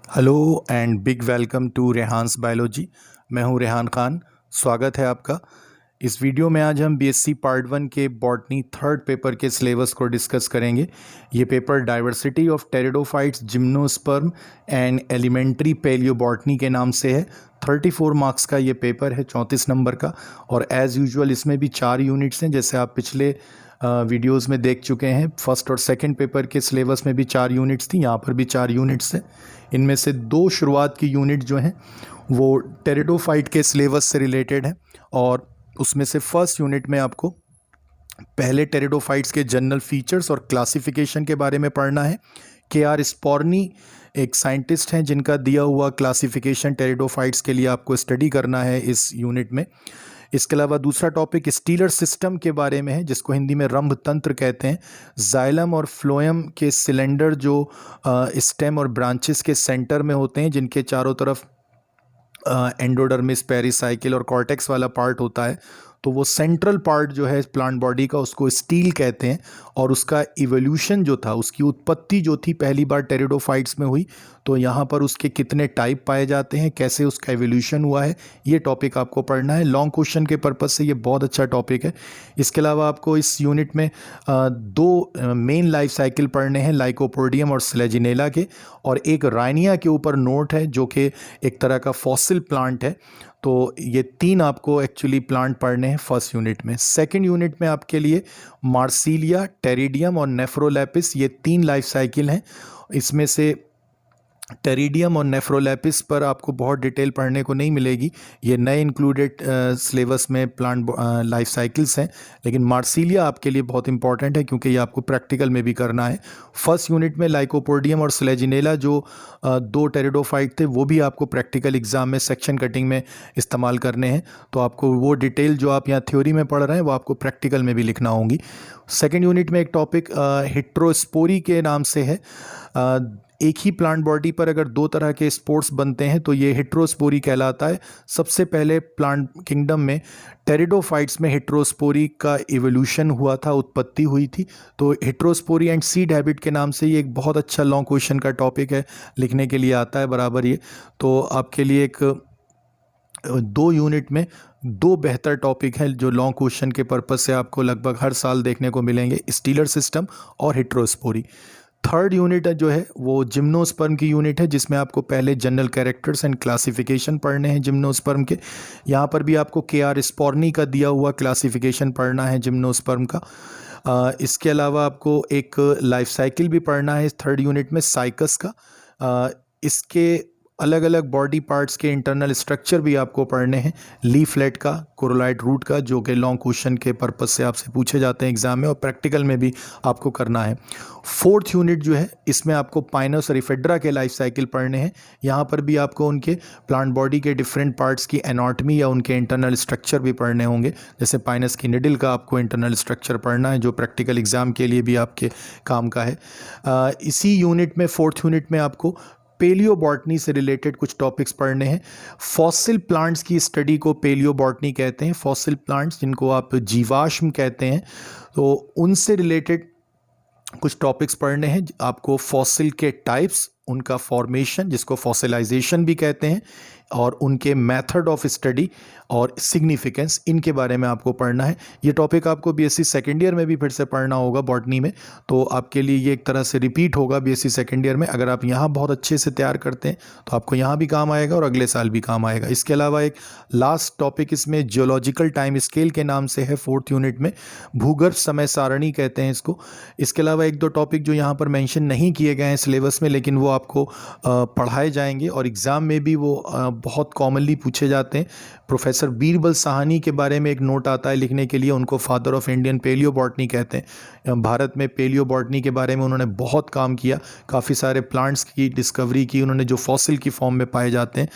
Hello and big welcome to Rehan's biology. मैं हूं रेहान खान। स्वागत है आपका। इस वीडियो में आज हम बीएससी पार्ट 1 के बॉटनी थर्ड पेपर के सिलेबस को डिस्कस करेंगे। ये paper diversity of pteridophytes, gymnosperm and elementary palaeobotany के नाम से है। 34 मार्क्स का ये पेपर है, 34 नंबर का। और एज़ यूजुअल इसमें भी 4 यूनिट्स हैं, जैसे आप पिछले वीडियोस में देख चुके हैं। फर्स्ट और सेकंड पेपर के सिलेबस में भी 4 यूनिट्स थी, यहाँ पर भी 4 यूनिट्स हैं। इनमें से 2 शुरुआत की यूनिट जो हैं वो टेरिडोफाइट के सिलेबस से रिलेटेड है, और उसमें से फर्स्ट यूनिट में आपको पहले टेरिडोफाइट्स के जनरल फीचर्स और क्लासिफिकेशन के बारे में पढ़ना है। के.आर. स्पॉर्नी एक साइंटिस्ट हैं जिनका दिया हुआ क्लासिफिकेशन टेरिडोफाइट्स के लिए आपको स्टडी करना है इस यूनिट में। इसके अलावा दूसरा टॉपिक स्टीलर सिस्टम के बारे में है, जिसको हिंदी में रंभ तंत्र कहते हैं। जाइलम और फ्लोएम के सिलेंडर जो स्टेम और ब्रांचेस के सेंटर में होते हैं, जिनके चारों तरफ एंडोडर्मिस, पेरिसाइकिल और कॉर्टेक्स वाला पार्ट होता है, तो वो सेंट्रल पार्ट जो है प्लांट बॉडी का, उसको स्टील कहते हैं। और उसका इवोल्यूशन जो था, उसकी उत्पत्ति जो थी पहली बार टेरिडोफाइट्स में हुई। तो यहाँ पर उसके कितने टाइप पाए जाते हैं, कैसे उसका इवोल्यूशन हुआ है, ये टॉपिक आपको पढ़ना है। लॉन्ग क्वेश्चन के पर्पज़ से ये बहुत अच्छा टॉपिक है। इसके अलावा आपको इस यूनिट में 2 मेन लाइफ साइकिल पढ़ने हैं, लाइकोपोडियम और स्लेजिनेला के, और एक राइनिया के ऊपर नोट है जो कि एक तरह का फॉसिल प्लांट है। तो ये 3 आपको एक्चुअली प्लांट पढ़ने हैं फर्स्ट यूनिट में। सेकंड यूनिट में आपके लिए मार्सिलिया, टेरिडियम और नेफ्रोलैपिस, ये 3 लाइफ साइकिल हैं। इसमें से टेरिडियम और नेफ्रोलैपिस पर आपको बहुत डिटेल पढ़ने को नहीं मिलेगी, ये नए इंक्लूडेड सिलेबस में प्लांट लाइफ साइकिल्स हैं। लेकिन मार्सिलिया आपके लिए बहुत इंपॉर्टेंट है, क्योंकि ये आपको प्रैक्टिकल में भी करना है। फर्स्ट यूनिट में लाइकोपोडियम और स्लेजिनेला जो 2 टेरिडोफाइट थे, वो भी आपको प्रैक्टिकल एग्जाम में सेक्शन कटिंग में इस्तेमाल करने हैं। तो आपको वो डिटेल जो आप यहाँ थ्योरी में पढ़ रहे हैं, वो आपको प्रैक्टिकल में भी लिखना होंगी। सेकेंड यूनिट में एक टॉपिक हिट्रोस्पोरी के नाम से है। एक ही प्लांट बॉडी पर अगर 2 तरह के स्पोर्स बनते हैं तो ये हिट्रोस्पोरी कहलाता है। सबसे पहले प्लांट किंगडम में टेरिडोफाइट्स में हिट्रोस्पोरी का इवोल्यूशन हुआ था, उत्पत्ति हुई थी। तो हिट्रोस्पोरी एंड सीड हैबिट के नाम से ये एक बहुत अच्छा लॉन्ग क्वेश्चन का टॉपिक है, लिखने के लिए आता है बराबर ये। तो आपके लिए एक 2 यूनिट में 2 बेहतर टॉपिक हैं जो लॉन्ग क्वेश्चन के पर्पज़ से आपको लगभग हर साल देखने को मिलेंगे, स्टीलर सिस्टम और हिट्रोस्पोरी। थर्ड यूनिट जो है वो जिम्नोस्पर्म की यूनिट है, जिसमें आपको पहले जनरल कैरेक्टर्स एंड क्लासिफिकेशन पढ़ने हैं जिम्नोस्पर्म के। यहाँ पर भी आपको के.आर. स्पॉर्नी का दिया हुआ क्लासिफिकेशन पढ़ना है जिम्नोस्पर्म का। इसके अलावा आपको एक लाइफ साइकिल भी पढ़ना है थर्ड यूनिट में, साइकस का। इसके अलग अलग बॉडी पार्ट्स के इंटरनल स्ट्रक्चर भी आपको पढ़ने हैं, लीफलेट का, कोरोलाइट रूट का, जो कि लॉन्ग क्वेश्चन के पर्पज़ से आपसे पूछे जाते हैं एग्जाम में, और प्रैक्टिकल में भी आपको करना है। फोर्थ यूनिट जो है, इसमें आपको पाइनस और इफेड्रा के लाइफ साइकिल पढ़ने हैं। यहाँ पर भी आपको उनके प्लांट बॉडी के डिफरेंट पार्ट्स की एनाटॉमी या उनके इंटरनल स्ट्रक्चर भी पढ़ने होंगे। जैसे पाइनस की निडल का आपको इंटरनल स्ट्रक्चर पढ़ना है, जो प्रैक्टिकल एग्जाम के लिए भी आपके काम का है। इसी यूनिट में, फोर्थ यूनिट में, आपको पेलियोबॉटनी से रिलेटेड कुछ टॉपिक्स पढ़ने हैं। फॉसिल प्लांट्स की स्टडी को पेलियोबॉटनी कहते हैं। फॉसिल प्लांट्स जिनको आप जीवाश्म कहते हैं, तो उनसे रिलेटेड कुछ टॉपिक्स पढ़ने हैं आपको। फॉसिल के टाइप्स, उनका फॉर्मेशन जिसको फॉसिलाइजेशन भी कहते हैं, और उनके मेथड ऑफ स्टडी और सिग्निफिकेंस, इनके बारे में आपको पढ़ना है। ये टॉपिक आपको बीएससी सेकेंड ईयर में भी फिर से पढ़ना होगा बॉटनी में, तो आपके लिए ये एक तरह से रिपीट होगा बीएससी सेकेंड ईयर में। अगर आप यहाँ बहुत अच्छे से तैयार करते हैं तो आपको यहाँ भी काम आएगा और अगले साल भी काम आएगा। इसके अलावा एक लास्ट टॉपिक इसमें जियोलॉजिकल टाइम स्केल के नाम से है, फोर्थ यूनिट में, भूगर्भ समय सारणी कहते हैं इसको। इसके अलावा 1-2 टॉपिक जो यहाँ पर मेंशन नहीं किए गए हैं सिलेबस में, लेकिन वो आपको पढ़ाए जाएंगे और एग्ज़ाम में भी वो बहुत कॉमनली पूछे जाते हैं। प्रोफेसर बीरबल साहनी के बारे में एक नोट आता है लिखने के लिए, उनको फादर ऑफ इंडियन पेलियोबॉटनी कहते हैं। भारत में पेलियोबॉटनी के बारे में उन्होंने बहुत काम किया, काफ़ी सारे प्लांट्स की डिस्कवरी की उन्होंने जो फॉसिल की फॉर्म में पाए जाते हैं,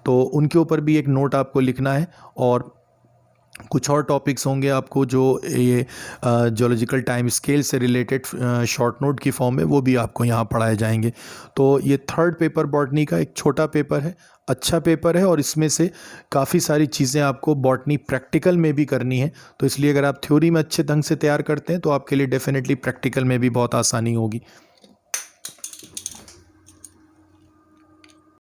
तो उनके ऊपर भी एक नोट आपको लिखना है। और कुछ और टॉपिक्स होंगे आपको जो ये जियोलॉजिकल टाइम स्केल से रिलेटेड शॉर्ट नोट की फॉर्म में, वो भी आपको यहाँ पढ़ाए जाएंगे। तो ये थर्ड पेपर बॉटनी का एक छोटा पेपर है, अच्छा पेपर है, और इसमें से काफ़ी सारी चीज़ें आपको बॉटनी प्रैक्टिकल में भी करनी है। तो इसलिए अगर आप थ्योरी में अच्छे ढंग से तैयार करते हैं तो आपके लिए डेफिनेटली प्रैक्टिकल में भी बहुत आसानी होगी।